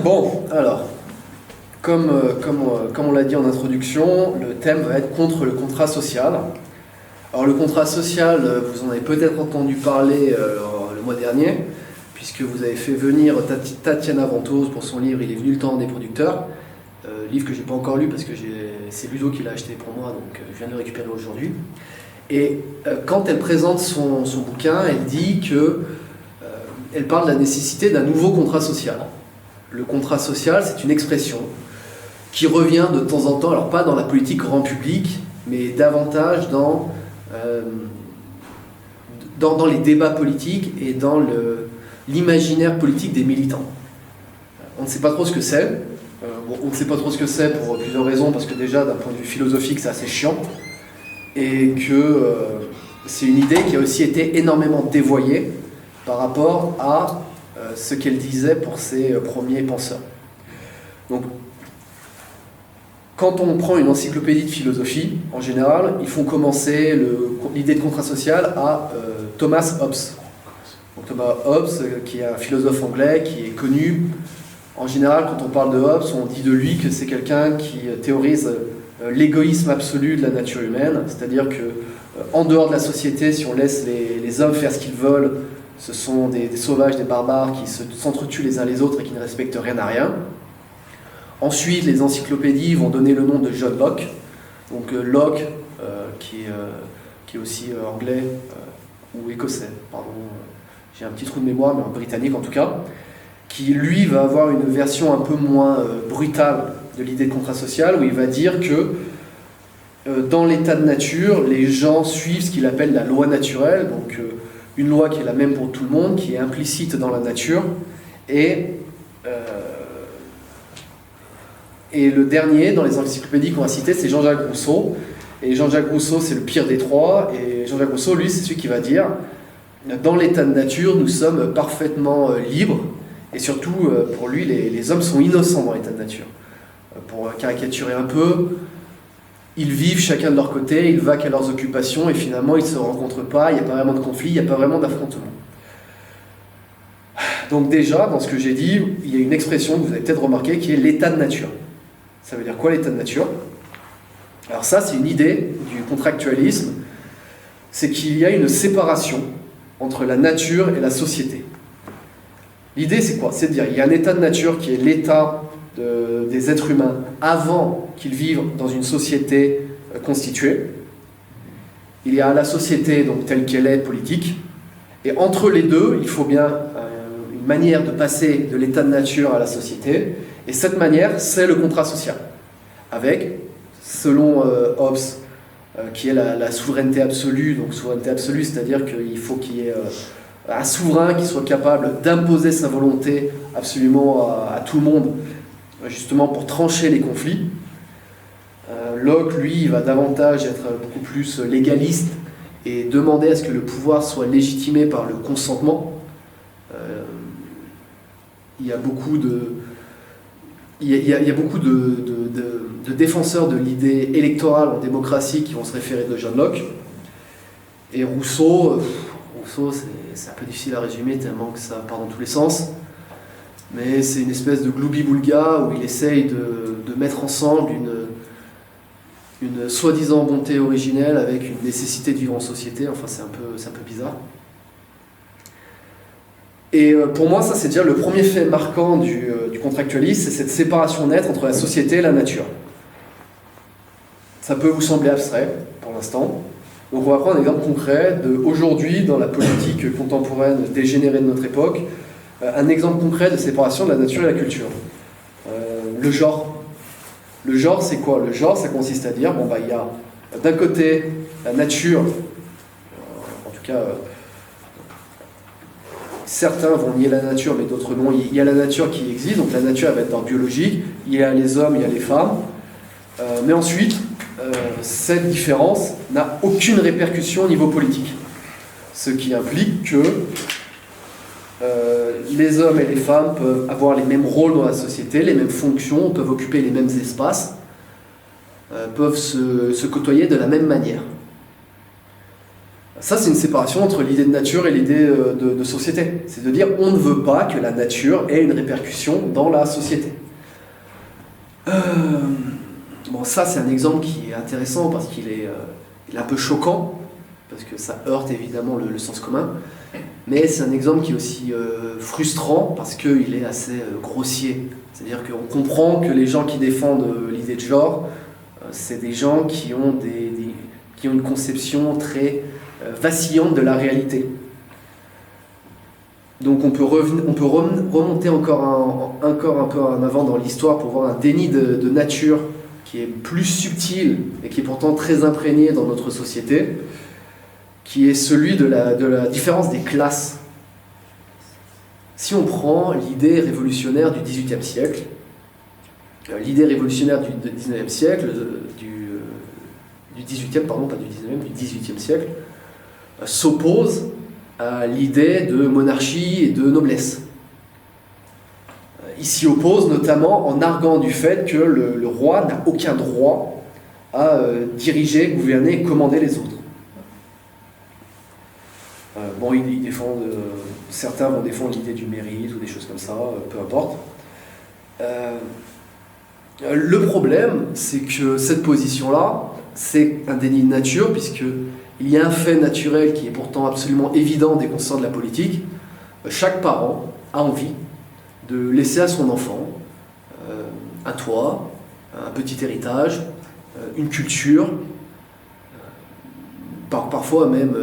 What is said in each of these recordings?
Bon, alors, comme on l'a dit en introduction, le thème va être contre le contrat social. Alors le contrat social, vous en avez peut-être entendu parler le mois dernier, puisque vous avez fait venir Tatiana Ventose pour son livre « Il est venu le temps des producteurs », livre que je n'ai pas encore lu parce que c'est Ludo qui l'a acheté pour moi, donc je viens de le récupérer aujourd'hui. Et quand elle présente son bouquin, elle dit elle parle de la nécessité d'un nouveau contrat social. Le contrat social, c'est une expression qui revient de temps en temps, alors pas dans la politique grand public, mais davantage dans les débats politiques et dans l'imaginaire politique des militants. On ne sait pas trop ce que c'est. On ne sait pas trop ce que c'est pour plusieurs raisons, parce que déjà, d'un point de vue philosophique, c'est assez chiant, et que c'est une idée qui a aussi été énormément dévoyée par rapport à ce qu'elle disait pour ses premiers penseurs. Donc, quand on prend une encyclopédie de philosophie, en général, ils font commencer l'idée de contrat social à Thomas Hobbes. Donc, Thomas Hobbes, qui est un philosophe anglais, qui est connu. En général, quand on parle de Hobbes, on dit de lui que c'est quelqu'un qui théorise l'égoïsme absolu de la nature humaine, c'est-à-dire qu'en dehors de la société, si on laisse les hommes faire ce qu'ils veulent, ce sont des sauvages, des barbares qui s'entretuent les uns les autres et qui ne respectent rien à rien. Ensuite, les encyclopédies vont donner le nom de John Locke. Donc Locke, qui est aussi anglais ou écossais, pardon, j'ai un petit trou de mémoire, mais britannique en tout cas, qui lui va avoir une version un peu moins brutale de l'idée de contrat social, où il va dire que dans l'état de nature, les gens suivent ce qu'il appelle la loi naturelle, donc une loi qui est la même pour tout le monde, qui est implicite dans la nature, et le dernier, dans les encyclopédies qu'on va citer, c'est Jean-Jacques Rousseau. Et Jean-Jacques Rousseau, c'est le pire des trois. Et Jean-Jacques Rousseau, lui, c'est celui qui va dire dans l'état de nature, nous sommes parfaitement libres. Et surtout, pour lui, les hommes sont innocents dans l'état de nature. Pour caricaturer un peu, ils vivent chacun de leur côté, ils vaquent à leurs occupations, et finalement, ils ne se rencontrent pas, il n'y a pas vraiment de conflit, il n'y a pas vraiment d'affrontement. Donc déjà, dans ce que j'ai dit, il y a une expression que vous avez peut-être remarqué, qui est l'état de nature. Ça veut dire quoi l'état de nature? Alors ça, c'est une idée du contractualisme, c'est qu'il y a une séparation entre la nature et la société. L'idée, c'est quoi? C'est de dire qu'il y a un état de nature qui est l'état des êtres humains avant qu'ils vivent dans une société constituée. Il y a la société donc, telle qu'elle est politique, et entre les deux, il faut bien une manière de passer de l'état de nature à la société, et cette manière, c'est le contrat social, avec, selon Hobbes, qui est la souveraineté absolue, donc souveraineté absolue, c'est-à-dire qu'il faut qu'il y ait un souverain qui soit capable d'imposer sa volonté absolument à tout le monde, justement pour trancher les conflits. Locke, lui, il va davantage être beaucoup plus légaliste et demander à ce que le pouvoir soit légitimé par le consentement. Il y a beaucoup de défenseurs de l'idée électorale en démocratie qui vont se référer de John Locke. Et Rousseau, c'est un peu difficile à résumer tellement que ça part dans tous les sens. Mais c'est une espèce de gloubi-boulga où il essaye de mettre ensemble une soi-disant bonté originelle avec une nécessité de vivre en société. Enfin, c'est un peu bizarre. Et pour moi, ça c'est déjà le premier fait marquant du contractualisme, c'est cette séparation nette entre la société et la nature. Ça peut vous sembler abstrait pour l'instant. Donc on va prendre un exemple concret d'aujourd'hui dans la politique contemporaine dégénérée de notre époque, un exemple concret de séparation de la nature et la culture. Le genre. Le genre, c'est quoi? Le genre, ça consiste à dire, il y a d'un côté la nature, en tout cas, certains vont nier la nature, mais d'autres non. Il y a la nature qui existe, donc la nature elle va être d'ordre biologique, il y a les hommes, il y a les femmes, mais ensuite, cette différence n'a aucune répercussion au niveau politique. Ce qui implique que les hommes et les femmes peuvent avoir les mêmes rôles dans la société, les mêmes fonctions, peuvent occuper les mêmes espaces, peuvent se côtoyer de la même manière. Ça, c'est une séparation entre l'idée de nature et l'idée de société. C'est de dire on ne veut pas que la nature ait une répercussion dans la société. Bon, ça, c'est un exemple qui est intéressant parce qu'il est un peu choquant, parce que ça heurte évidemment le sens commun. Mais c'est un exemple qui est aussi frustrant parce qu'il est assez grossier. C'est-à-dire qu'on comprend que les gens qui défendent l'idée de genre, c'est des gens qui ont une conception très vacillante de la réalité. Donc on peut remonter encore un peu en avant dans l'histoire pour voir un déni de nature qui est plus subtil et qui est pourtant très imprégné dans notre société, qui est celui de la différence des classes. Si on prend l'idée révolutionnaire du XVIIIe siècle, l'idée révolutionnaire du XIXe siècle, du XVIIIe, pardon, pas du XIXe, du XVIIIe siècle, s'oppose à l'idée de monarchie et de noblesse. Il s'y oppose notamment en arguant du fait que le roi n'a aucun droit à diriger, gouverner et commander les autres. Bon, ils défendent, certains vont défendre l'idée du mérite ou des choses comme ça, peu importe. Le problème, c'est que cette position-là, c'est un déni de nature, puisqu'il y a un fait naturel qui est pourtant absolument évident dès qu'on sort de la politique. Chaque parent a envie de laisser à son enfant un toit, un petit héritage, une culture, parfois même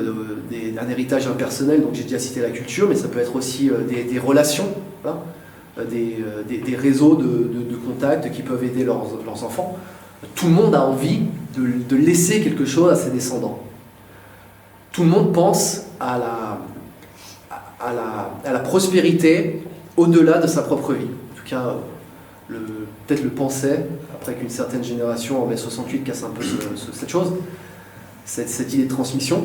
un héritage impersonnel, donc j'ai déjà cité la culture, mais ça peut être aussi des relations, hein, des réseaux de contacts qui peuvent aider leurs enfants. Tout le monde a envie de laisser quelque chose à ses descendants. Tout le monde pense à la prospérité au-delà de sa propre vie. En tout cas, peut-être le pensait, après qu'une certaine génération en mai 68 casse un peu cette chose, cette idée de transmission.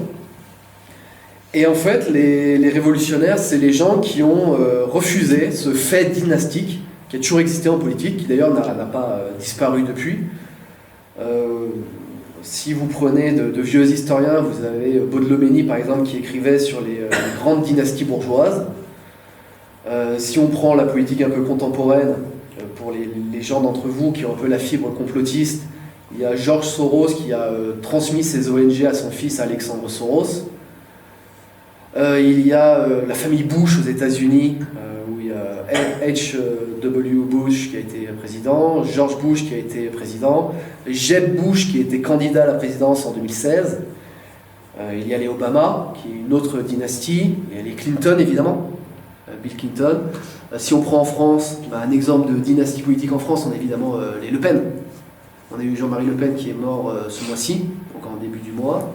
Et en fait, les révolutionnaires, c'est les gens qui ont refusé ce fait dynastique qui a toujours existé en politique, qui d'ailleurs n'a pas disparu depuis. Si vous prenez de vieux historiens, vous avez Baudelomény par exemple qui écrivait sur les grandes dynasties bourgeoises. Si on prend la politique un peu contemporaine, pour les gens d'entre vous qui ont un peu la fibre complotiste, il y a George Soros qui a transmis ses ONG à son fils Alexandre Soros. Il y a la famille Bush aux États-Unis, où il y a H.W. Bush qui a été président, George Bush qui a été président, Jeb Bush qui a été candidat à la présidence en 2016. Il y a les Obama, qui est une autre dynastie, il y a les Clinton évidemment, Bill Clinton. Si on prend en France, un exemple de dynastie politique en France, on a évidemment les Le Pen. On a eu Jean-Marie Le Pen qui est mort ce mois-ci, donc en début du mois.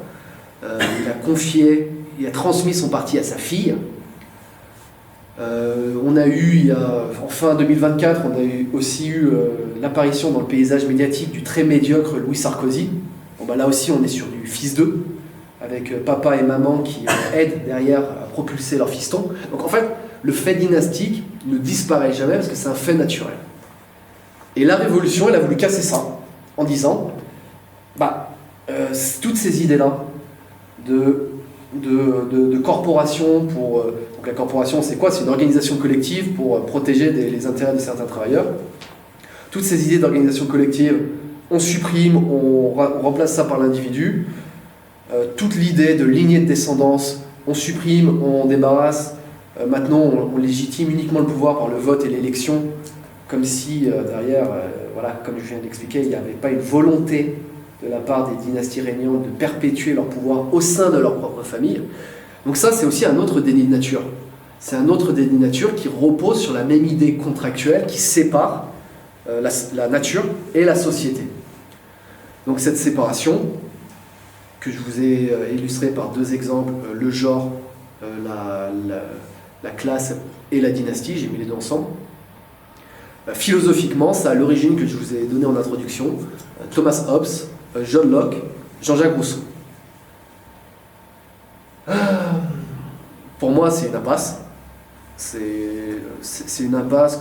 Il a transmis son parti à sa fille. On a eu, en fin 2024, on a aussi eu l'apparition dans le paysage médiatique du très médiocre Louis Sarkozy. Bon, là aussi, on est sur du fils d'eux, avec papa et maman qui aident derrière à propulser leur fiston. Donc en fait, le fait dynastique ne disparaît jamais parce que c'est un fait naturel. Et la Révolution, elle a voulu casser ça en disant, toutes ces idées-là de corporation pour... donc la corporation, c'est quoi? C'est une organisation collective pour protéger les intérêts de certains travailleurs. Toutes ces idées d'organisation collective, on supprime, on remplace ça par l'individu. Toute l'idée de lignée de descendance, on supprime, on débarrasse. Maintenant, on légitime uniquement le pouvoir par le vote et l'élection, comme si derrière, comme je viens d'expliquer, il n'y avait pas une volonté de la part des dynasties régnantes de perpétuer leur pouvoir au sein de leur propre famille. Donc ça, c'est aussi un autre déni de nature. C'est un autre déni de nature qui repose sur la même idée contractuelle qui sépare la nature et la société. Donc cette séparation, que je vous ai illustrée par deux exemples, le genre, la classe et la dynastie, j'ai mis les deux ensemble. Philosophiquement, ça a l'origine que je vous ai donnée en introduction, Thomas Hobbes, John Locke, Jean-Jacques Rousseau. Pour moi, c'est une impasse. C'est une impasse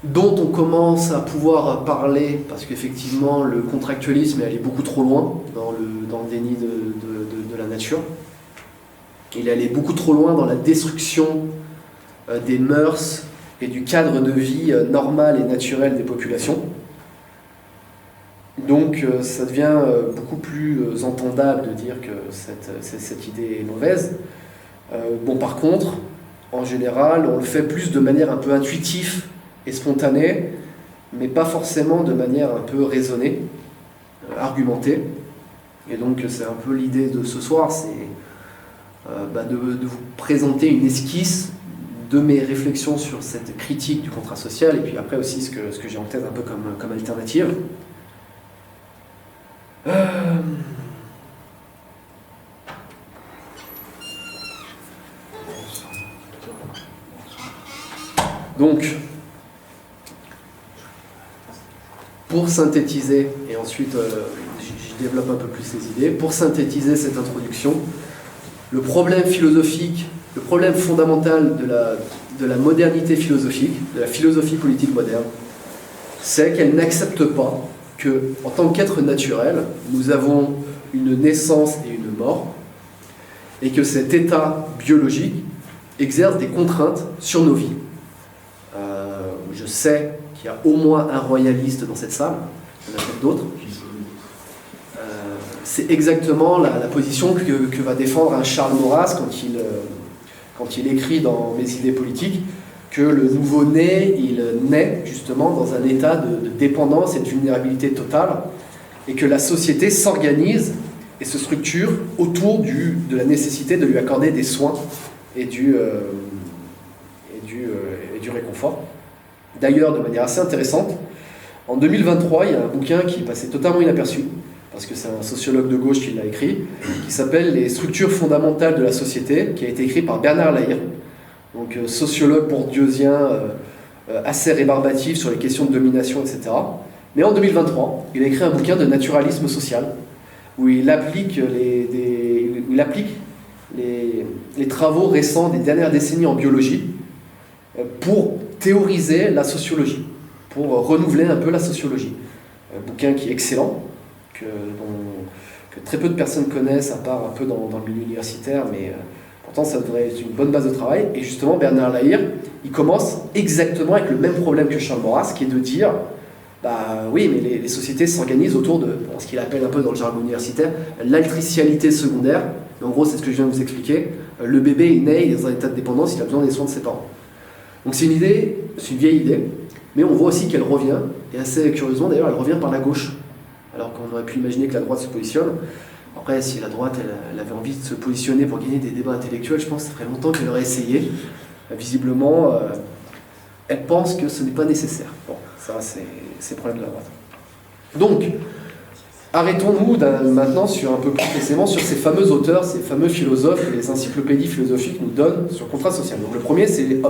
dont on commence à pouvoir parler, parce qu'effectivement, le contractualisme est allé beaucoup trop loin dans dans le déni de la nature. Il est allé beaucoup trop loin dans la destruction des mœurs et du cadre de vie normal et naturel des populations. Donc ça devient beaucoup plus entendable de dire que cette idée est mauvaise. Bon, par contre, en général, on le fait plus de manière un peu intuitive et spontanée, mais pas forcément de manière un peu raisonnée, argumentée. Et donc c'est un peu l'idée de ce soir, c'est de vous présenter une esquisse de mes réflexions sur cette critique du contrat social, et puis après aussi ce que j'ai en tête un peu comme alternative. Donc, pour synthétiser, et ensuite je développe un peu plus ces idées, pour synthétiser cette introduction, le problème philosophique, le problème fondamental de la modernité philosophique, de la philosophie politique moderne, c'est qu'elle n'accepte pas que, en tant qu'être naturel, nous avons une naissance et une mort, et que cet état biologique exerce des contraintes sur nos vies. Je sais qu'il y a au moins un royaliste dans cette salle, il y en a peut-être d'autres. C'est exactement la position que va défendre un Charles Maurras quand il écrit dans Mes idées politiques, que le nouveau-né, il naît justement dans un état de dépendance et de vulnérabilité totale, et que la société s'organise et se structure autour de la nécessité de lui accorder des soins et du réconfort. D'ailleurs, de manière assez intéressante, en 2023, il y a un bouquin qui est passé totalement inaperçu, parce que c'est un sociologue de gauche qui l'a écrit, qui s'appelle « Les structures fondamentales de la société », qui a été écrit par Bernard Lahire, donc sociologue bourdieusien assez rébarbatif sur les questions de domination, etc. Mais en 2023, il a écrit un bouquin de naturalisme social, où il applique les travaux récents des dernières décennies en biologie pour théoriser la sociologie, pour renouveler un peu la sociologie. Un bouquin qui est excellent, que très peu de personnes connaissent, à part un peu dans le milieu universitaire, mais pourtant ça devrait être une bonne base de travail. Et justement, Bernard Lahire, il commence exactement avec le même problème que Charles Maurras, qui est de dire, oui, mais les sociétés s'organisent autour de ce qu'il appelle un peu dans le jargon universitaire l'altricialité secondaire. Et en gros, c'est ce que je viens de vous expliquer. Le bébé est né, il est dans un état de dépendance, il a besoin des soins de ses parents. Donc c'est une idée, c'est une vieille idée, mais on voit aussi qu'elle revient, et assez curieusement d'ailleurs, elle revient par la gauche, alors qu'on aurait pu imaginer que la droite se positionne. Après, si la droite elle avait envie de se positionner pour gagner des débats intellectuels, je pense que ça ferait longtemps qu'elle aurait essayé. Visiblement, elle pense que ce n'est pas nécessaire. Bon, ça c'est le problème de la droite. Donc, arrêtons-nous maintenant un peu plus précisément sur ces fameux auteurs, ces fameux philosophes que les encyclopédies philosophiques nous donnent sur le contrat social. Donc le premier, c'est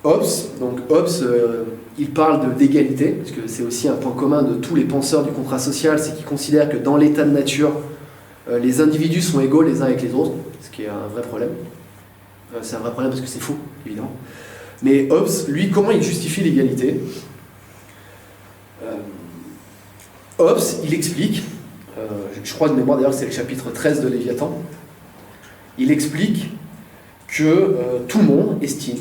Hobbes. Il parle d'égalité, parce que c'est aussi un point commun de tous les penseurs du contrat social, c'est qu'ils considèrent que dans l'état de nature, les individus sont égaux les uns avec les autres, ce qui est un vrai problème. C'est un vrai problème parce que c'est faux, évidemment. Mais Hobbes, lui, comment il justifie l'égalité ? Hobbes, il explique, je crois de mémoire d'ailleurs que c'est le chapitre 13 de Léviathan, il explique que tout le monde estime,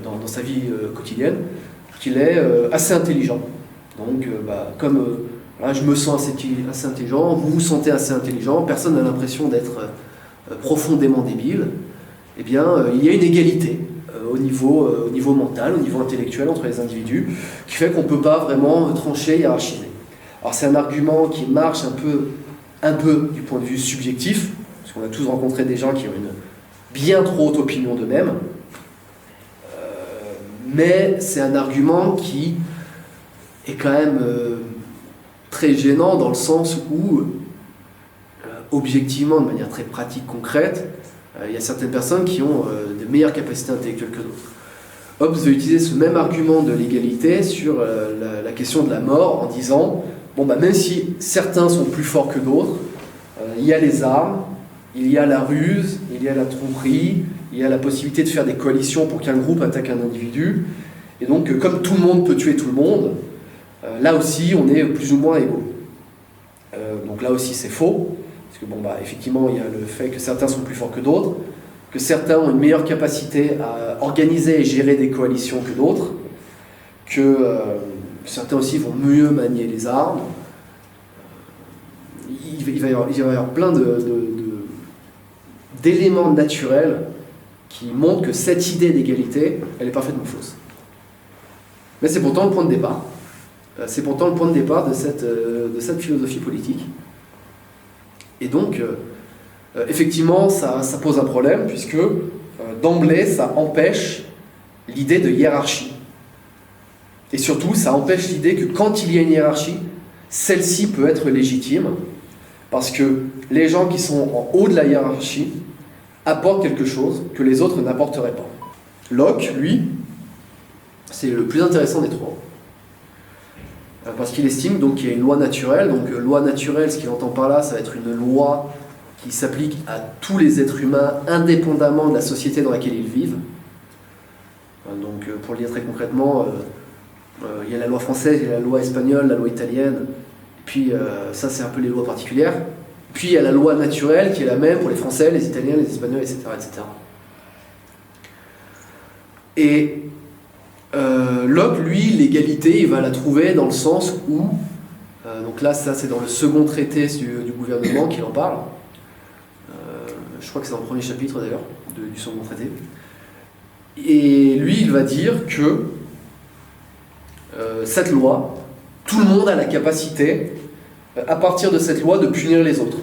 dans sa vie quotidienne, qu'il est assez intelligent. Donc, comme je me sens assez intelligent, vous vous sentez assez intelligent, personne n'a l'impression d'être profondément débile, eh bien, il y a une égalité au niveau mental, au niveau intellectuel entre les individus, qui fait qu'on ne peut pas vraiment trancher, hiérarchiser. Alors c'est un argument qui marche un peu du point de vue subjectif, parce qu'on a tous rencontré des gens qui ont une bien trop haute opinion d'eux-mêmes, mais c'est un argument qui est quand même très gênant dans le sens où, objectivement, de manière très pratique, concrète, il y a certaines personnes qui ont de meilleures capacités intellectuelles que d'autres. Hobbes veut utiliser ce même argument de l'égalité sur la question de la mort en disant même si certains sont plus forts que d'autres, il y a les armes, il y a la ruse, il y a la tromperie, il y a la possibilité de faire des coalitions pour qu'un groupe attaque un individu. Et donc, comme tout le monde peut tuer tout le monde, là aussi on est plus ou moins égaux. Donc là aussi c'est faux, parce que effectivement il y a le fait que certains sont plus forts que d'autres, que certains ont une meilleure capacité à organiser et gérer des coalitions que d'autres, que certains aussi vont mieux manier les armes. Il va y avoir plein d'éléments naturels qui montrent que cette idée d'égalité, elle est parfaitement fausse. Mais c'est pourtant le point de départ. C'est pourtant le point de départ de cette philosophie politique. Et donc, effectivement, ça pose un problème, puisque d'emblée, ça empêche l'idée de hiérarchie. Et surtout, ça empêche l'idée que quand il y a une hiérarchie, celle-ci peut être légitime, parce que les gens qui sont en haut de la hiérarchie apportent quelque chose que les autres n'apporteraient pas. Locke, lui, c'est le plus intéressant des trois. Parce qu'il estime donc qu'il y a une loi naturelle. Donc loi naturelle, ce qu'il entend par là, ça va être une loi qui s'applique à tous les êtres humains indépendamment de la société dans laquelle ils vivent. Donc pour le dire très concrètement, il y a la loi française, il y a la loi espagnole, la loi italienne, et puis ça c'est un peu les lois particulières. Puis il y a la loi naturelle qui est la même pour les Français, les Italiens, les Espagnols, etc. etc. Et Locke, lui, l'égalité, il va la trouver dans le sens où, donc là, ça c'est dans le second traité du gouvernement qu'il en parle, je crois que c'est dans le premier chapitre d'ailleurs, du second traité, et lui, il va dire que cette loi, tout le monde a la capacité, à partir de cette loi, de punir les autres.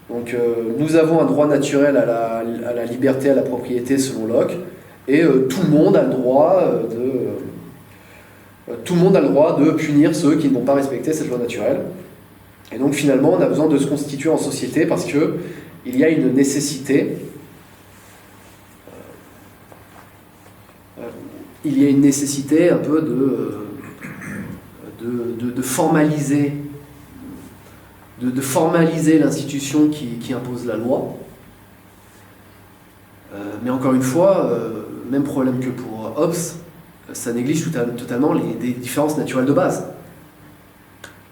Donc nous avons un droit naturel à la liberté, à la propriété selon Locke, et tout le monde a le droit de punir ceux qui ne vont pas respecter cette loi naturelle. Et donc finalement, on a besoin de se constituer en société parce que il y a une nécessité. Il y a une nécessité un peu de formaliser, de formaliser l'institution qui impose la loi. Mais encore une fois, même problème que pour Hobbes, ça néglige totalement des différences naturelles de base.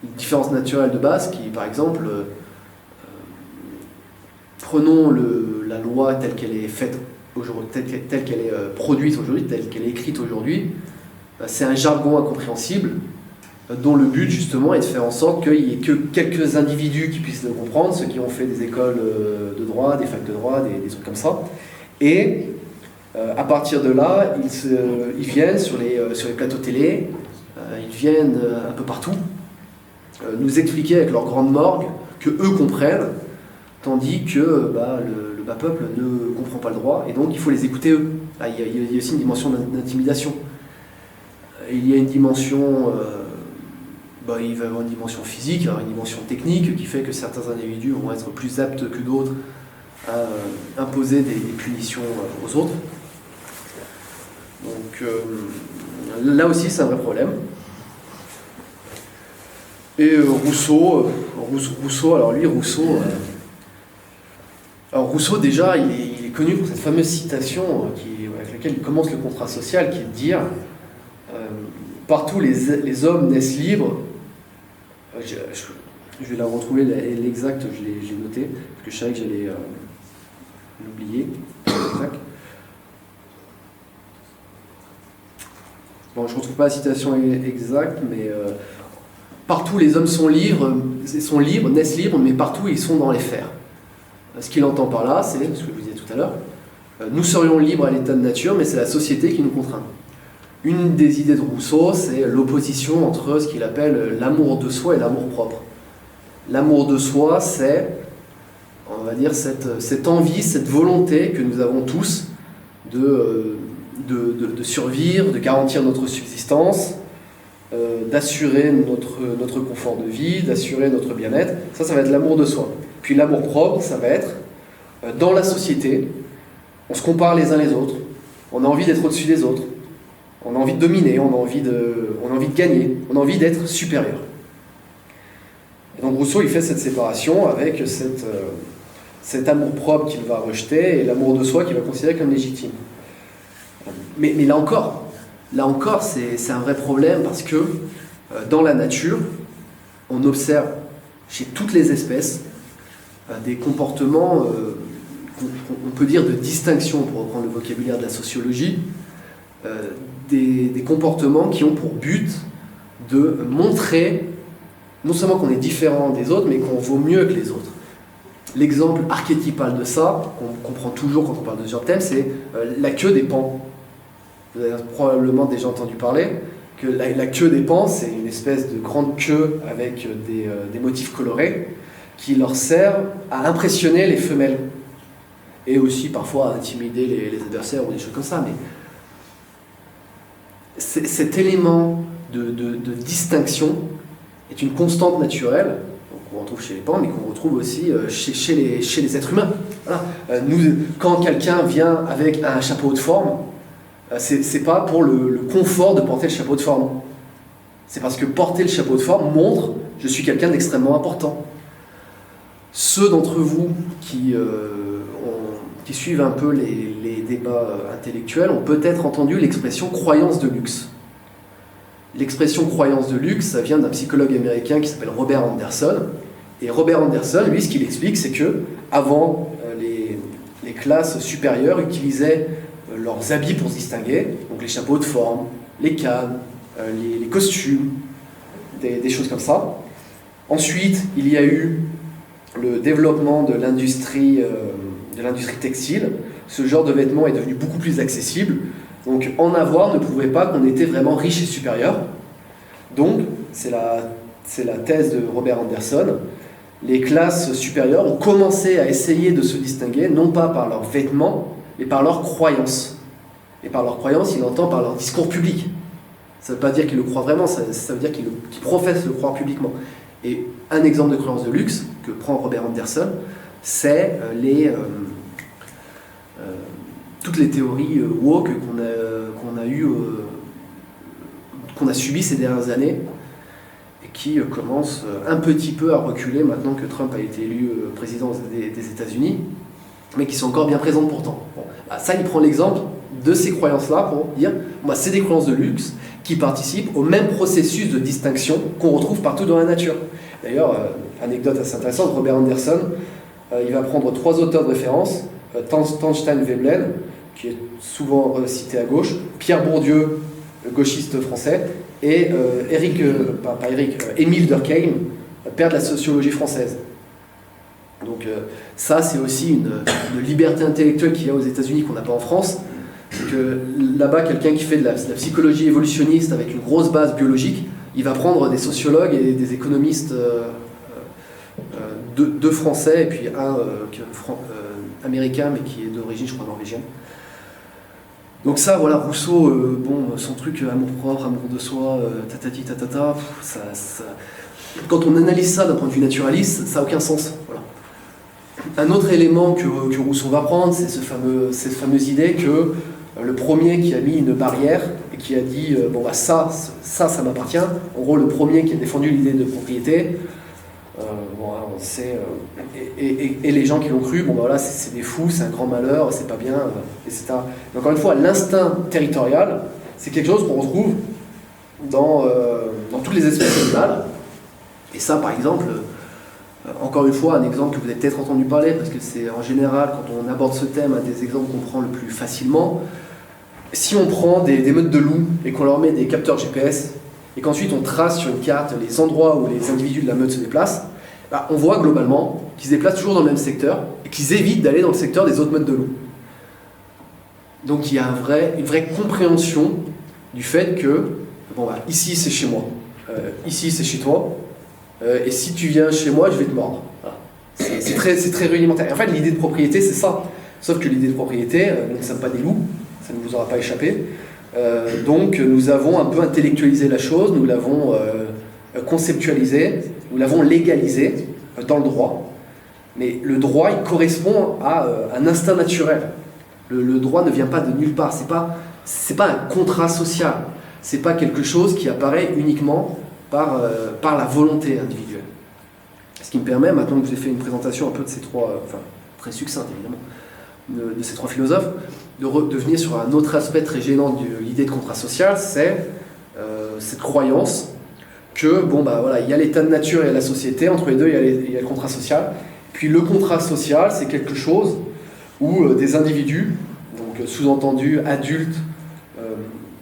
Une différence naturelle de base qui, par exemple, prenons la loi telle qu'elle est faite aujourd'hui, telle qu'elle est produite aujourd'hui, telle qu'elle est écrite aujourd'hui, c'est un jargon incompréhensible dont le but justement est de faire en sorte qu'il n'y ait que quelques individus qui puissent le comprendre, ceux qui ont fait des écoles de droit, des facs de droit, des trucs comme ça. Et à partir de là, ils viennent sur les plateaux télé, ils viennent un peu partout, nous expliquer avec leur grande morgue que eux comprennent, tandis que le bas peuple ne comprend pas le droit, et donc il faut les écouter eux. Il y a aussi une dimension d'intimidation. Il y a une dimension, il va y avoir une dimension physique, il y aura une dimension technique qui fait que certains individus vont être plus aptes que d'autres à imposer des punitions aux autres. Donc là aussi c'est un vrai problème. Et Rousseau, alors lui Rousseau déjà il est connu pour cette fameuse citation avec laquelle il commence le contrat social, qui est de dire partout les hommes naissent libres. Je vais la retrouver l'exact, je l'ai noté parce que je savais que j'allais l'oublier. Exact. Bon, je ne retrouve pas la citation exacte, mais partout les hommes sont libres, naissent libres, mais partout ils sont dans les fers. Ce qu'il entend par là, c'est ce que je vous disais tout à l'heure, nous serions libres à l'état de nature, mais c'est la société qui nous contraint. Une des idées de Rousseau, c'est l'opposition entre ce qu'il appelle l'amour de soi et l'amour propre. L'amour de soi, c'est, on va dire, cette envie, cette volonté que nous avons tous de survivre, de garantir notre subsistance, d'assurer notre confort de vie, d'assurer notre bien-être. Ça va être l'amour de soi. Puis l'amour propre, ça va être dans la société, on se compare les uns les autres, on a envie d'être au-dessus des autres, on a envie de dominer, on a envie de gagner, on a envie d'être supérieur. Et donc Rousseau, il fait cette séparation avec cet amour propre qu'il va rejeter et l'amour de soi qu'il va considérer comme légitime. Mais là encore, c'est un vrai problème parce que dans la nature, on observe chez toutes les espèces des comportements, on peut dire de distinction, pour reprendre le vocabulaire de la sociologie, des comportements qui ont pour but de montrer non seulement qu'on est différent des autres, mais qu'on vaut mieux que les autres. L'exemple archétypal de ça, qu'on comprend toujours quand on parle de ce genre de thème, c'est la queue des paons. Vous avez probablement déjà entendu parler que la queue des paons, c'est une espèce de grande queue avec des motifs colorés qui leur sert à impressionner les femelles et aussi parfois à intimider les adversaires ou des choses comme ça. Mais cet élément de distinction est une constante naturelle qu'on retrouve chez les paons, mais qu'on retrouve aussi chez les êtres humains. Voilà. Quand quelqu'un vient avec un chapeau de forme, c'est pas pour le confort de porter le chapeau de forme. C'est parce que porter le chapeau de forme montre « je suis quelqu'un d'extrêmement important ». Ceux d'entre vous qui suivent un peu les débats intellectuels ont peut-être entendu l'expression « croyance de luxe ». L'expression « croyance de luxe », ça vient d'un psychologue américain qui s'appelle Robert Anderson. Et Robert Anderson, lui, ce qu'il explique, c'est que avant les classes supérieures utilisaient leurs habits pour se distinguer, donc les chapeaux de forme, les cannes, les costumes, des choses comme ça. Ensuite, il y a eu le développement de l'industrie textile. Ce genre de vêtements est devenu beaucoup plus accessible. Donc en avoir ne prouvait pas qu'on était vraiment riche et supérieur. Donc, c'est la thèse de Robert Anderson. Les classes supérieures ont commencé à essayer de se distinguer, non pas par leurs vêtements, mais par leurs croyances. Et par leurs croyances, il entend par leur discours public. Ça ne veut pas dire qu'ils le croient vraiment, ça veut dire qu'ils professent le croire publiquement. Et un exemple de croyance de luxe que prend Robert Anderson, c'est toutes les théories woke qu'on a subies ces dernières années et qui commencent un petit peu à reculer maintenant que Trump a été élu président des États-Unis, mais qui sont encore bien présentes pourtant. Bon, ça, il prend l'exemple de ces croyances-là pour dire c'est des croyances de luxe qui participent au même processus de distinction qu'on retrouve partout dans la nature. D'ailleurs, anecdote assez intéressante, Robert Anderson, il va prendre 3 auteurs de référence, Tanstein Veblen, qui est souvent cité à gauche, Pierre Bourdieu, le gauchiste français, et Émile Durkheim, père de la sociologie française. Donc ça, c'est aussi une liberté intellectuelle qu'il y a aux États-Unis qu'on n'a pas en France. C'est que là-bas, quelqu'un qui fait de la psychologie évolutionniste avec une grosse base biologique, il va prendre des sociologues et des économistes, 2 français et puis un américain, mais qui est d'origine, je crois, norvégienne. Donc ça, voilà, Rousseau, son truc amour-propre, amour de soi, tatati tatata, quand on analyse ça d'un point de vue naturaliste, ça n'a aucun sens. Voilà. Un autre élément que Rousseau va prendre, c'est cette fameuse idée que le premier qui a mis une barrière et qui a dit ça m'appartient, en gros le premier qui a défendu l'idée de propriété, on sait, et les gens qui l'ont cru, c'est des fous, c'est un grand malheur, c'est pas bien, etc. Mais encore une fois, l'instinct territorial, c'est quelque chose qu'on retrouve dans toutes les espèces animales. Et ça, par exemple, encore une fois, un exemple que vous avez peut-être entendu parler, parce que c'est en général, quand on aborde ce thème, un des exemples qu'on prend le plus facilement. Si on prend des meutes de loups et qu'on leur met des capteurs GPS, et qu'ensuite on trace sur une carte les endroits où les individus de la meute se déplacent, on voit globalement qu'ils se déplacent toujours dans le même secteur et qu'ils évitent d'aller dans le secteur des autres meutes de loups. Donc il y a une vraie compréhension du fait que ici c'est chez moi, ici c'est chez toi, et si tu viens chez moi, je vais te mordre. Voilà. C'est très rudimentaire. Et en fait, l'idée de propriété, c'est ça. Sauf que l'idée de propriété, nous ne sommes pas des loups, ça ne vous aura pas échappé. Donc nous avons un peu intellectualisé la chose, nous l'avons conceptualisé, nous l'avons légalisé dans le droit. Mais le droit, il correspond à un instinct naturel. Le droit ne vient pas de nulle part. C'est pas un contrat social. C'est pas quelque chose qui apparaît uniquement par la volonté individuelle. Ce qui me permet, maintenant que je vous ai fait une présentation un peu de ces très succincte évidemment, de ces 3 philosophes, de venir sur un autre aspect très gênant de l'idée de contrat social, c'est cette croyance que, bon, bah voilà, il y a l'état de nature et la société, entre les deux, il y a le contrat social. Puis le contrat social, c'est quelque chose où des individus, donc sous-entendu adultes,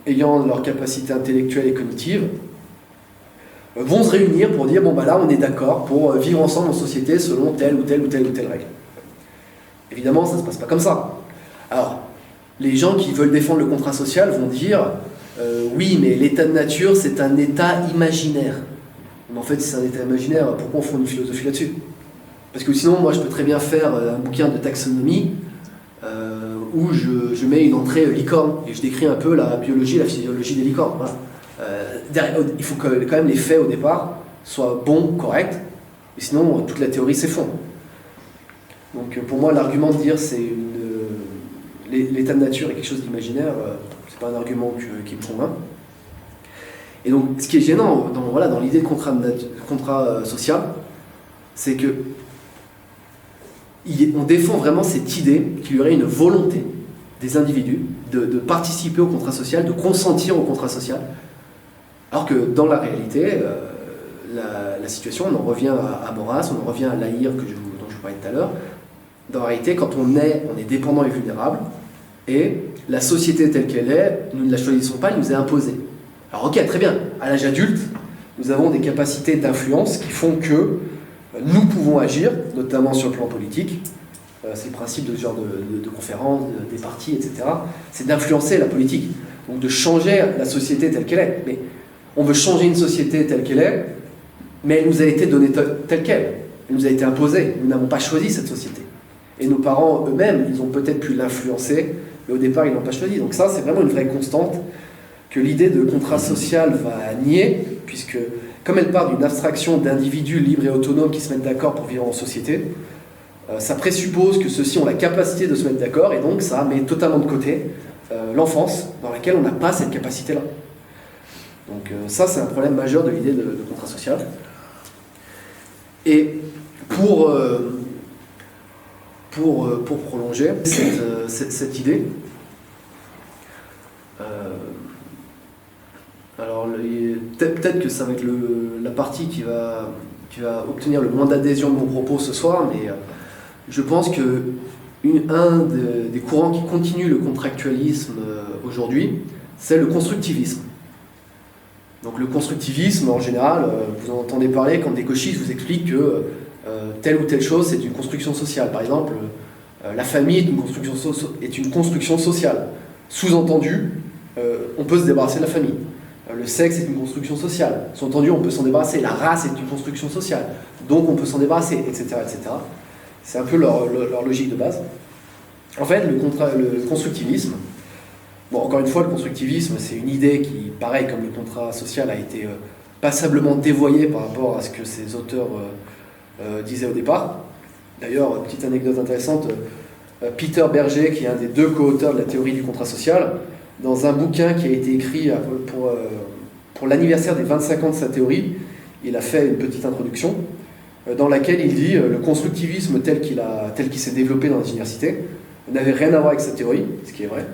ayant leur capacité intellectuelle et cognitive, vont se réunir pour dire, bon, bah là, on est d'accord pour vivre ensemble en société selon telle ou telle ou telle ou telle règle. Évidemment, ça ne se passe pas comme ça. Alors, les gens qui veulent défendre le contrat social vont dire oui, mais l'état de nature, c'est un état imaginaire. Mais en fait, si c'est un état imaginaire, pourquoi on fonde une philosophie là-dessus? Parce que sinon, moi, je peux très bien faire un bouquin de taxonomie où je mets une entrée licorne et je décris un peu la biologie et la physiologie des licornes. Voilà. Il faut que quand même les faits au départ soient bons, corrects, et sinon, toute la théorie s'effondre. Donc, pour moi, l'argument de dire c'est l'état de nature est quelque chose d'imaginaire, c'est pas un argument qui me convainc. Et donc, ce qui est gênant dans l'idée de contrat social, c'est que on défend vraiment cette idée qu'il y aurait une volonté des individus de participer au contrat social, de consentir au contrat social, alors que dans la réalité, la situation, on en revient à Maurras, on en revient à Lahire dont je vous parlais tout à l'heure. Dans la réalité, quand on est dépendant et vulnérable, et la société telle qu'elle est, nous ne la choisissons pas, elle nous est imposée. Alors ok, très bien, à l'âge adulte, nous avons des capacités d'influence qui font que nous pouvons agir, notamment sur le plan politique. C'est le principe de ce genre de conférences, des partis, etc. C'est d'influencer la politique, donc de changer la société telle qu'elle est. Mais on veut changer une société telle qu'elle est, mais elle nous a été donnée telle qu'elle. Elle nous a été imposée. Nous n'avons pas choisi cette société. Et nos parents eux-mêmes, ils ont peut-être pu l'influencer, mais au départ, ils ne l'ont pas choisi. Donc ça, c'est vraiment une vraie constante que l'idée de contrat social va nier, puisque comme elle part d'une abstraction d'individus libres et autonomes qui se mettent d'accord pour vivre en société, ça présuppose que ceux-ci ont la capacité de se mettre d'accord, et donc ça met totalement de côté l'enfance, dans laquelle on n'a pas cette capacité-là. Donc ça, c'est un problème majeur de l'idée de contrat social. Et pour prolonger cette idée, alors peut-être que ça va être la partie qui va obtenir le moins d'adhésion de mon propos ce soir, mais je pense que un des courants qui continue le contractualisme aujourd'hui, c'est le constructivisme. Donc le constructivisme, en général, vous en entendez parler quand des gauchistes vous expliquent que telle ou telle chose, c'est une construction sociale. Par exemple, la famille est une construction sociale. Sous-entendu, on peut se débarrasser de la famille. Le sexe est une construction sociale. Sous-entendu, on peut s'en débarrasser. La race est une construction sociale. Donc on peut s'en débarrasser, etc. etc. C'est un peu leur logique de base. En fait, le constructivisme, bon, encore une fois, le constructivisme, c'est une idée qui, pareil, comme le contrat social, a été passablement dévoyée par rapport à ce que ses auteurs disaient au départ. D'ailleurs, petite anecdote intéressante, Peter Berger, qui est un des deux co-auteurs de la théorie du contrat social, dans un bouquin qui a été écrit pour l'anniversaire des 25 ans de sa théorie, il a fait une petite introduction dans laquelle il dit le constructivisme tel qu'il s'est développé dans les universités n'avait rien à voir avec sa théorie, ce qui est vrai,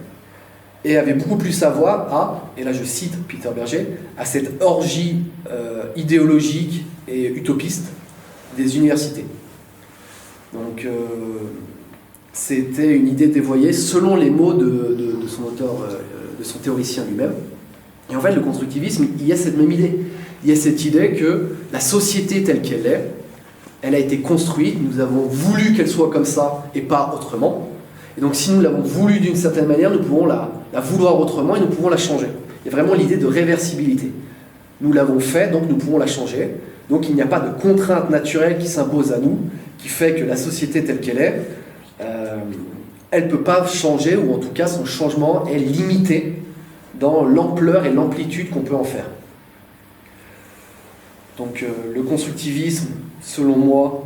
et avait beaucoup plus à voir et là je cite Peter Berger, à cette orgie idéologique et utopiste des universités. Donc c'était une idée dévoyée selon les mots de son auteur, de son théoricien lui-même. Et en fait, le constructivisme, il y a cette même idée. Il y a cette idée que la société telle qu'elle est, elle a été construite, nous avons voulu qu'elle soit comme ça et pas autrement. Et donc si nous l'avons voulu d'une certaine manière, nous pouvons la vouloir autrement et nous pouvons la changer. Il y a vraiment l'idée de réversibilité. Nous l'avons fait, donc nous pouvons la changer. Donc il n'y a pas de contrainte naturelle qui s'impose à nous, qui fait que la société telle qu'elle est, elle ne peut pas changer, ou en tout cas son changement est limité dans l'ampleur et l'amplitude qu'on peut en faire. Donc le constructivisme, selon moi,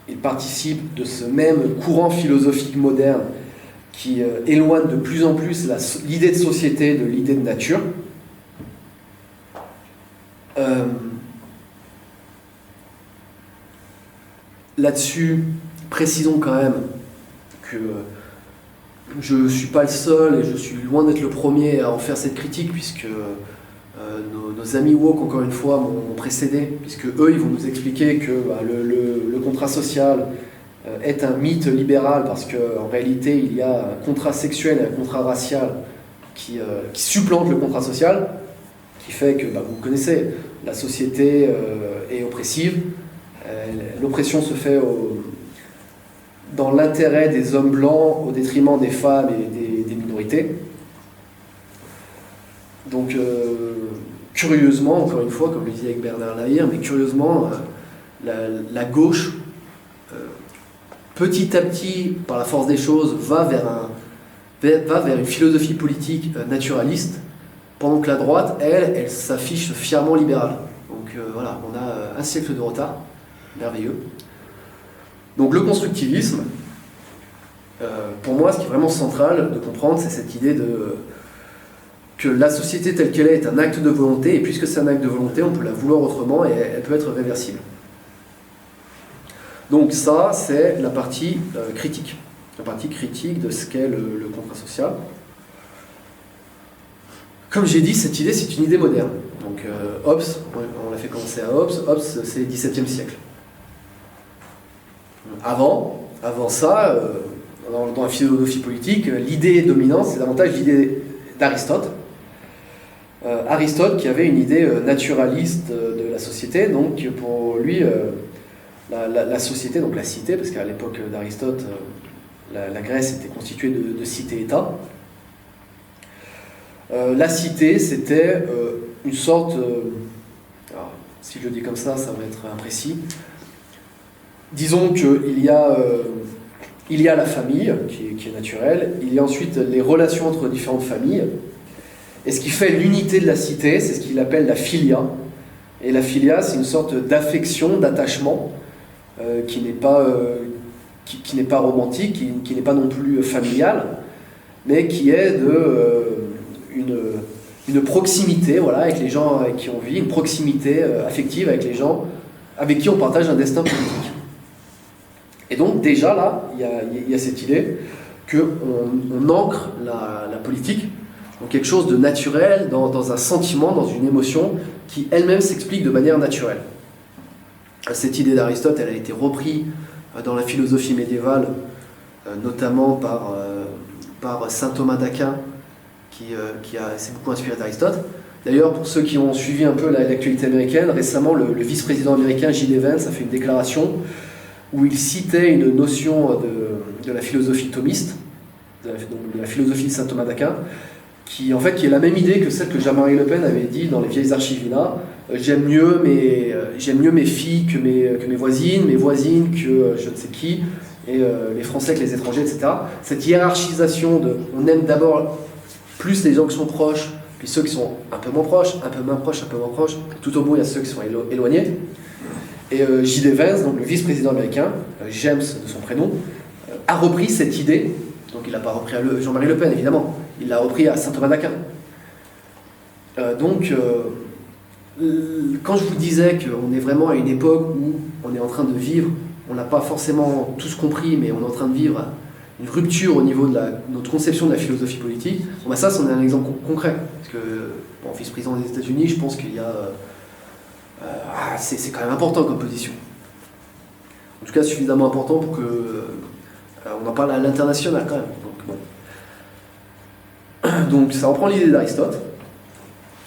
il participe de ce même courant philosophique moderne qui éloigne de plus en plus l'idée de société de l'idée de nature. Là-dessus, précisons quand même que je ne suis pas le seul et je suis loin d'être le premier à en faire cette critique, puisque nos amis woke, encore une fois, m'ont précédé, puisque eux, ils vont nous expliquer que le contrat social est un mythe libéral, parce qu'en réalité, il y a un contrat sexuel et un contrat racial qui supplante le contrat social, qui fait que, vous connaissez, la société est oppressive, l'oppression se fait dans l'intérêt des hommes blancs au détriment des femmes et des minorités. Donc, curieusement, encore une fois, comme le disait avec Bernard Lahire, mais curieusement, la gauche, petit à petit, par la force des choses, va vers une philosophie politique naturaliste, pendant que la droite, elle s'affiche fièrement libérale. Donc voilà, on a un siècle de retard, merveilleux. Donc le constructivisme, pour moi, ce qui est vraiment central de comprendre, c'est cette idée que la société telle qu'elle est un acte de volonté, et puisque c'est un acte de volonté, on peut la vouloir autrement et elle peut être réversible. Donc ça, c'est la partie critique. La partie critique de ce qu'est le contrat social. Comme j'ai dit, cette idée, c'est une idée moderne. Donc Hobbes, on l'a fait commencer à Hobbes. Hobbes, c'est le XVIIe siècle. Avant ça, dans la philosophie politique, l'idée dominante, c'est davantage l'idée d'Aristote. Aristote qui avait une idée naturaliste de la société, donc pour lui, la société, donc la cité, parce qu'à l'époque d'Aristote, la Grèce était constituée de cités-États. La cité, c'était une sorte, alors, si je le dis comme ça va être imprécis. Disons qu'il y a la famille, qui est naturelle, il y a ensuite les relations entre différentes familles, et ce qui fait l'unité de la cité, c'est ce qu'il appelle la philia. Et la philia, c'est une sorte d'affection, d'attachement, qui n'est pas romantique, qui n'est pas non plus familiale, mais qui est une proximité, voilà, avec les gens avec qui on vit, une proximité affective avec les gens avec qui on partage un destin politique. Et donc déjà là, il y a cette idée qu'on ancre la politique dans quelque chose de naturel, dans un sentiment, dans une émotion qui elle-même s'explique de manière naturelle. Cette idée d'Aristote, elle a été reprise dans la philosophie médiévale, notamment par saint Thomas d'Aquin, qui s'est beaucoup inspiré d'Aristote. D'ailleurs, pour ceux qui ont suivi un peu l'actualité américaine, récemment, le vice-président américain J.D. Vance a fait une déclaration où il citait une notion de la philosophie thomiste, de la philosophie de saint Thomas d'Aquin, qui est la même idée que celle que Jean-Marie Le Pen avait dit dans les vieilles archivina. J'aime mieux mes filles que mes voisines que je ne sais qui, et les Français que les étrangers, etc. Cette hiérarchisation on aime d'abord plus les gens qui sont proches, puis ceux qui sont un peu moins proches, un peu moins proches, un peu moins proches, tout au bout il y a ceux qui sont éloignés. Et J.D. Vance, donc le vice-président américain, James de son prénom, a repris cette idée, donc il n'a pas repris à Jean-Marie Le Pen évidemment, il l'a repris à saint Thomas d'Aquin. Quand je vous disais qu'on est vraiment à une époque où on est en train de vivre, on n'a pas forcément tous compris, mais on est en train de vivre une rupture au niveau de notre conception de la philosophie politique, ça c'en est un exemple concret. Parce que, vice-président des États-Unis, je pense qu'il y a... c'est quand même important comme position. En tout cas, suffisamment important pour on en parle à l'international quand même. Donc ça reprend l'idée d'Aristote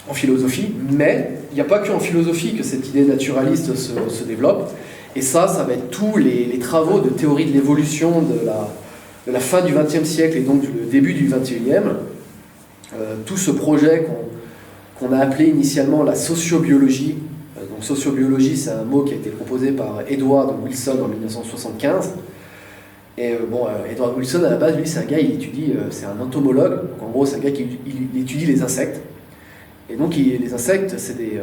en philosophie, mais il n'y a pas qu'en philosophie que cette idée naturaliste se développe, et ça va être tous les travaux de théorie de l'évolution de la fin du XXe siècle et donc du début du XXIe, tout ce projet qu'on a appelé initialement la sociobiologie. Donc sociobiologie, c'est un mot qui a été proposé par Edward Wilson en 1975. Et Edward Wilson, à la base, lui, c'est un gars, c'est un entomologue. Donc, en gros, c'est un gars qui étudie les insectes. Et donc, les insectes, c'est des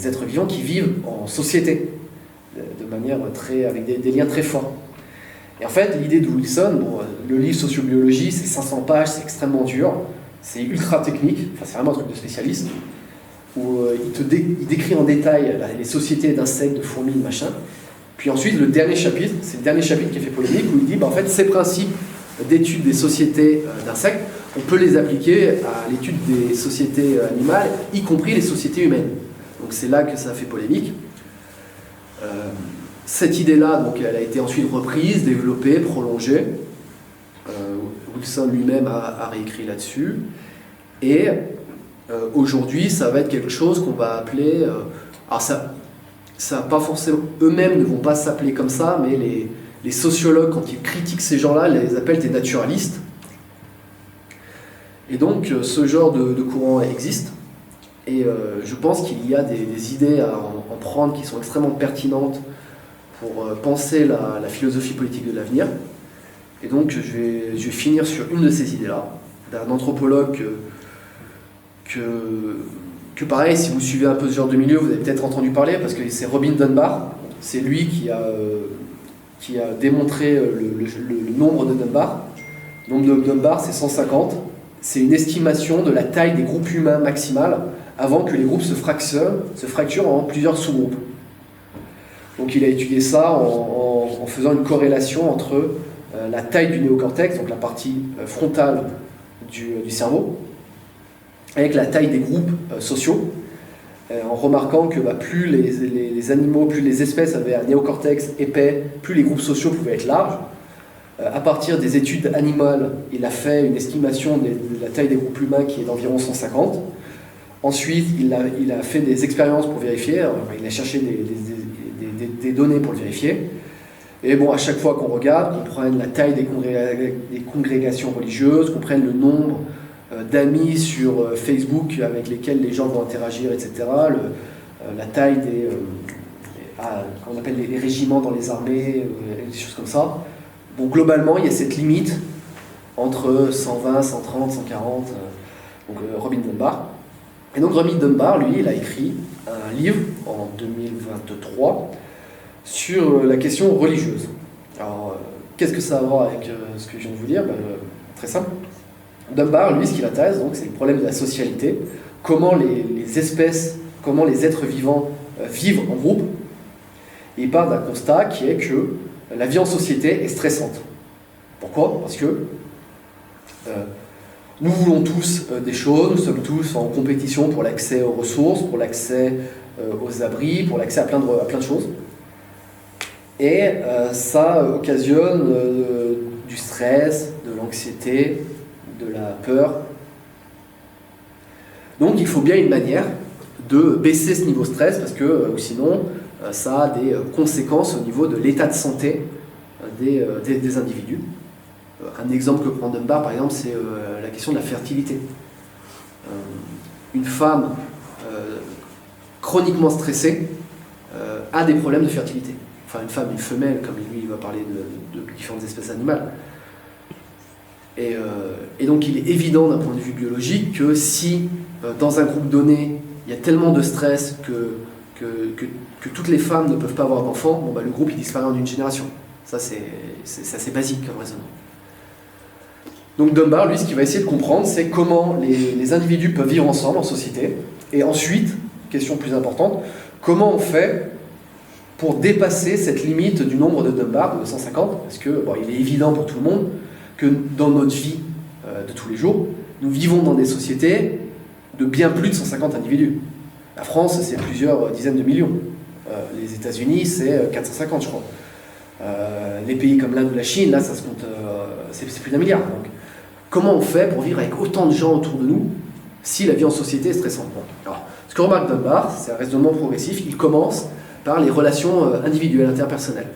êtres vivants qui vivent en société, de manière avec des liens très forts. Et en fait, l'idée de Wilson, le livre Sociobiologie, c'est 500 pages, c'est extrêmement dur, c'est ultra technique, c'est vraiment un truc de spécialiste, où il décrit en détail les sociétés d'insectes, de fourmis, de machin. Puis ensuite, le dernier chapitre, c'est le dernier chapitre qui a fait polémique, où il dit, ces principes d'étude des sociétés d'insectes, on peut les appliquer à l'étude des sociétés animales, y compris les sociétés humaines. Donc c'est là que ça fait polémique. Cette idée-là, donc, elle a été ensuite reprise, développée, prolongée. Wilson lui-même a réécrit là-dessus. Et aujourd'hui, ça va être quelque chose qu'on va appeler... alors ça pas forcément... Eux-mêmes ne vont pas s'appeler comme ça, mais les sociologues, quand ils critiquent ces gens-là, les appellent des naturalistes. Et donc, ce genre de courant existe. Et je pense qu'il y a des idées à en prendre qui sont extrêmement pertinentes pour penser la philosophie politique de l'avenir. Et donc, je vais finir sur une de ces idées-là, d'un anthropologue que pareil, si vous suivez un peu ce genre de milieu, vous avez peut-être entendu parler, parce que c'est Robin Dunbar. C'est lui qui a démontré le nombre de Dunbar. Le nombre de Dunbar, c'est 150. C'est une estimation de la taille des groupes humains maximales avant que les groupes se fracturent en plusieurs sous-groupes. Donc il a étudié ça en faisant une corrélation entre la taille du néocortex, donc la partie frontale du cerveau, avec la taille des groupes sociaux, en remarquant que plus les animaux, plus les espèces avaient un néocortex épais, plus les groupes sociaux pouvaient être larges. À partir des études animales, il a fait une estimation de la taille des groupes humains qui est d'environ 150. Ensuite, il a fait des expériences pour vérifier, il a cherché des données pour le vérifier. Et bon, à chaque fois qu'on regarde, qu'on prenne la taille des congrégations religieuses, qu'on prenne le nombre d'amis sur Facebook avec lesquels les gens vont interagir, etc., la taille qu'on appelle les régiments dans les armées, des choses comme ça. Bon, globalement, il y a cette limite entre 120, 130, 140, donc Robin Dunbar. Et donc Robin Dunbar, lui, il a écrit un livre en 2023 sur la question religieuse. Alors, qu'est-ce que ça a à voir avec ce que je viens de vous dire? Très simple. Dunbar, lui, ce qui l'intéresse, donc, c'est le problème de la socialité. Comment les espèces, comment les êtres vivants vivent en groupe. Et il part d'un constat qui est que la vie en société est stressante. Pourquoi? Parce que nous voulons tous des choses, nous sommes tous en compétition pour l'accès aux ressources, pour l'accès aux abris, pour l'accès à plein de choses. Et ça occasionne du stress, de l'anxiété, de la peur. Donc il faut bien une manière de baisser ce niveau de stress, parce que sinon ça a des conséquences au niveau de l'état de santé des individus. Un exemple que prend Dunbar, par exemple, c'est la question de la fertilité. Une femme chroniquement stressée a des problèmes de fertilité. Enfin, une femelle, comme lui, il va parler de différentes espèces animales. Et donc, il est évident d'un point de vue biologique que si, dans un groupe donné, il y a tellement de stress que toutes les femmes ne peuvent pas avoir d'enfants, le groupe il disparaît en une génération. Ça, c'est assez basique comme raisonnement. Donc Dunbar, lui, ce qu'il va essayer de comprendre, c'est comment les individus peuvent vivre ensemble en société. Et ensuite, question plus importante, comment on fait pour dépasser cette limite du nombre de Dunbar, de 150, parce que il est évident pour tout le monde que dans notre vie de tous les jours, nous vivons dans des sociétés de bien plus de 150 individus. La France, c'est plusieurs dizaines de millions. Les États-Unis, c'est 450, je crois. Les pays comme l'Inde ou la Chine, là, ça se compte, c'est plus d'1 milliard. Donc, comment on fait pour vivre avec autant de gens autour de nous si la vie en société est stressante? Alors, ce que remarque Dunbar, c'est un raisonnement progressif, il commence par les relations individuelles, interpersonnelles.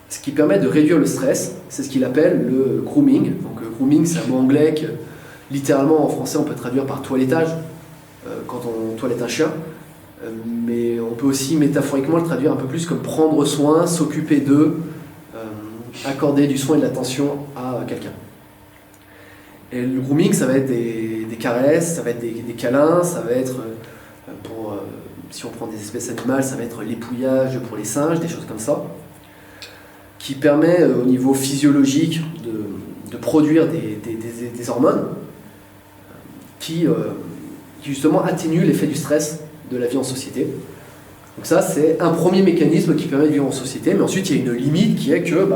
Ce qui permet de réduire le stress, c'est ce qu'il appelle le grooming. Donc, grooming, c'est un mot anglais que, littéralement, en français, on peut traduire par toilettage, quand on toilette un chien. Mais on peut aussi métaphoriquement le traduire un peu plus comme prendre soin, s'occuper d'eux, accorder du soin et de l'attention à quelqu'un. Et le grooming, ça va être des caresses, ça va être des câlins, ça va être, si on prend des espèces animales, ça va être l'épouillage pour les singes, des choses comme ça, qui permet au niveau physiologique de produire des hormones qui justement atténuent l'effet du stress de la vie en société. Donc ça, c'est un premier mécanisme qui permet de vivre en société, mais ensuite il y a une limite qui est que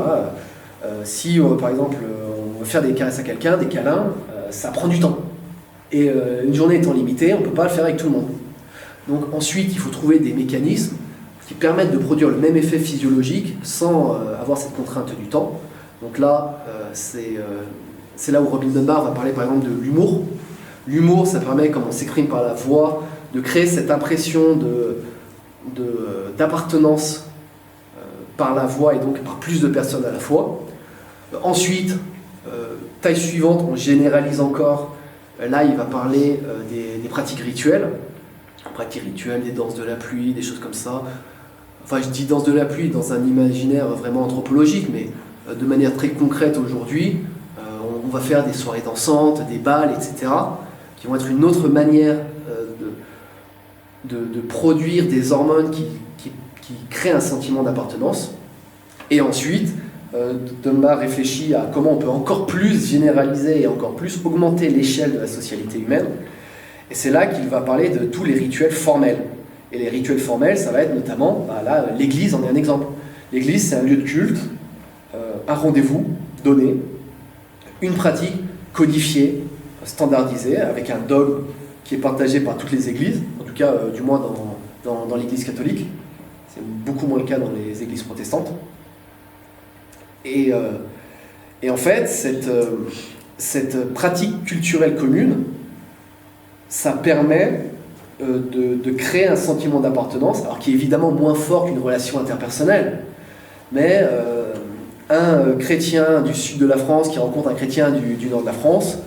si par exemple faire des caresses à quelqu'un, des câlins, ça prend du temps. Et une journée étant limitée, on ne peut pas le faire avec tout le monde. Donc ensuite, il faut trouver des mécanismes qui permettent de produire le même effet physiologique sans avoir cette contrainte du temps. Donc là, c'est là où Robin Dunbar va parler par exemple de l'humour. L'humour, ça permet, comme on s'exprime par la voix, de créer cette impression d'appartenance par la voix et donc par plus de personnes à la fois. Ensuite, taille suivante, on généralise encore. Là, il va parler des pratiques rituelles. Pratiques rituelles, des danses de la pluie, des choses comme ça. Enfin, je dis danse de la pluie dans un imaginaire vraiment anthropologique, mais de manière très concrète aujourd'hui, on va faire des soirées dansantes, des bals, etc., qui vont être une autre manière de produire des hormones qui créent un sentiment d'appartenance. Et ensuite, Dunbar réfléchit à comment on peut encore plus généraliser et encore plus augmenter l'échelle de la socialité humaine. Et c'est là qu'il va parler de tous les rituels formels. Et les rituels formels, ça va être notamment, là, l'église en est un exemple. L'église, c'est un lieu de culte, un rendez-vous donné, une pratique codifiée, standardisée, avec un dogme qui est partagé par toutes les églises, en tout cas, du moins dans l'église catholique. C'est beaucoup moins le cas dans les églises protestantes. Et en fait, cette pratique culturelle commune, ça permet de créer un sentiment d'appartenance, alors qui est évidemment moins fort qu'une relation interpersonnelle, mais un chrétien du sud de la France qui rencontre un chrétien du nord de la France,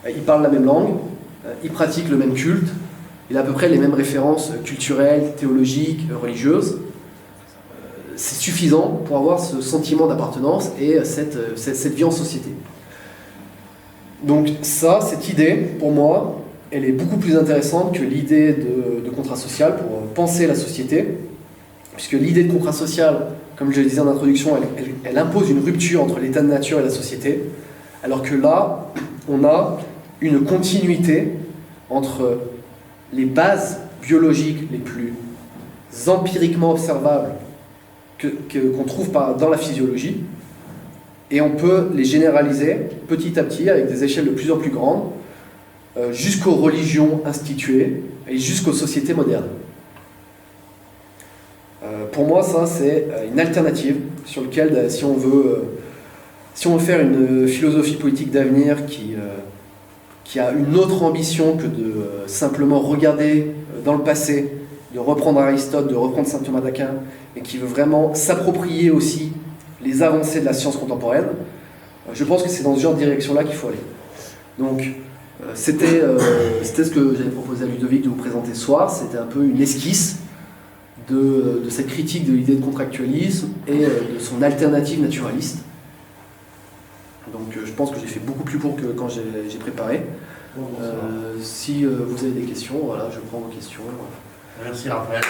ils parlent la même langue, ils pratiquent le même culte, il a à peu près les mêmes références culturelles, théologiques, religieuses. C'est suffisant pour avoir ce sentiment d'appartenance et cette vie en société. Donc ça, cette idée, pour moi, elle est beaucoup plus intéressante que l'idée de contrat social pour penser la société, puisque l'idée de contrat social, comme je le disais en introduction, elle impose une rupture entre l'état de nature et la société, alors que là, on a une continuité entre les bases biologiques les plus empiriquement observables qu'on trouve dans la physiologie, et on peut les généraliser petit à petit avec des échelles de plus en plus grandes, jusqu'aux religions instituées et jusqu'aux sociétés modernes. Pour moi, ça, c'est une alternative sur laquelle, si on veut faire une philosophie politique d'avenir qui a une autre ambition que de simplement regarder dans le passé, de reprendre Aristote, de reprendre saint Thomas d'Aquin, et qui veut vraiment s'approprier aussi les avancées de la science contemporaine, je pense que c'est dans ce genre de direction-là qu'il faut aller. Donc, c'était ce que j'avais proposé à Ludovic de vous présenter ce soir. C'était un peu une esquisse de cette critique de l'idée de contractualisme et de son alternative naturaliste. Donc je pense que j'ai fait beaucoup plus court que quand j'ai préparé. Si vous avez des questions, voilà, je prends vos questions. Merci Raphaël.